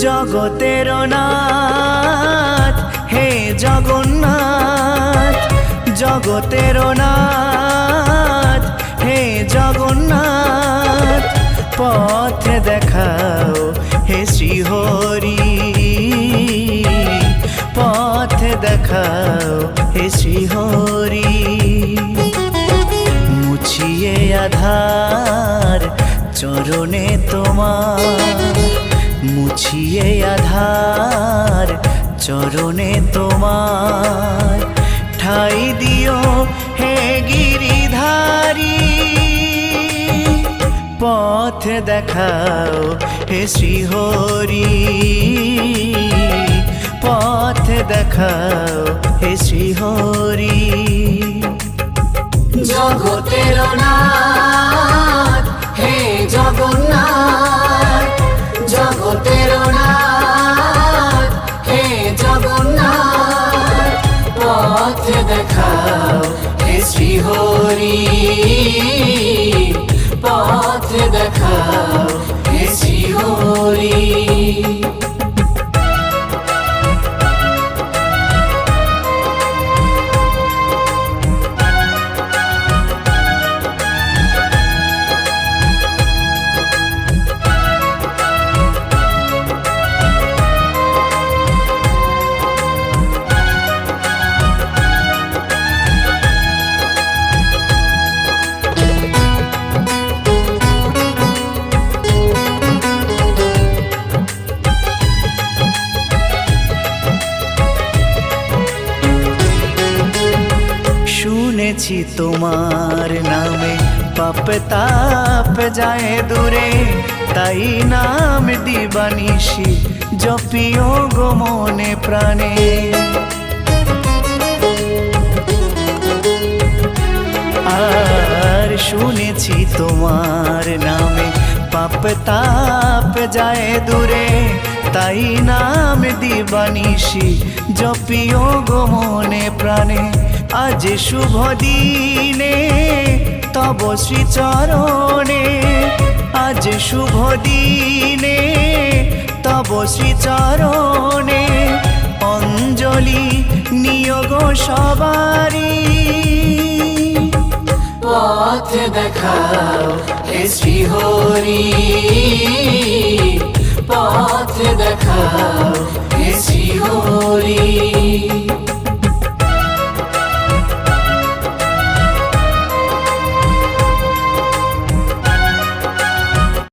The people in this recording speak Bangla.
জগতের নাথ হে জগন্নাথ, জগতের নাথ হে জগন্নাথ, পথ দেখাও হে শ্রীহরি, পথ দেখাও হে শ্রীহরি। মুছিয়ে আধার চরণে তোমার, মুছিয়ে আধার চরণে তোমার, ঠাই দিও হে গিরিধারী, পথ দেখাও হে শ্রীহরি, পথ দেখাও হে শ্রীহরি। জগতের নাথ হে জগন্নাথ, জগতের নাথ হে জগন্নাথ, পথ দেখাও হে শ্রীহরি, পথ দেখাও হে শ্রীহরি। শুনেছি তোমার নামে পাপ তাপ যায় দূরে, তাই নাম দিবানিশি জপিও গো মনে প্রাণে। আর শুনেছি তোমার নামে পাপ তাপ যায় দূরে, তাই নাম দিবানিশি জপিও গো মনে প্রাণে। আজ শুভ দিনে তব শ্রীচরণে, আজ শুভ দিনে তব শ্রীচরণে, অঞ্জলি নিয়োগ সবারি, পথ দেখাও হে শ্রীহরি, পথ দেখাও হে শ্রীহরি।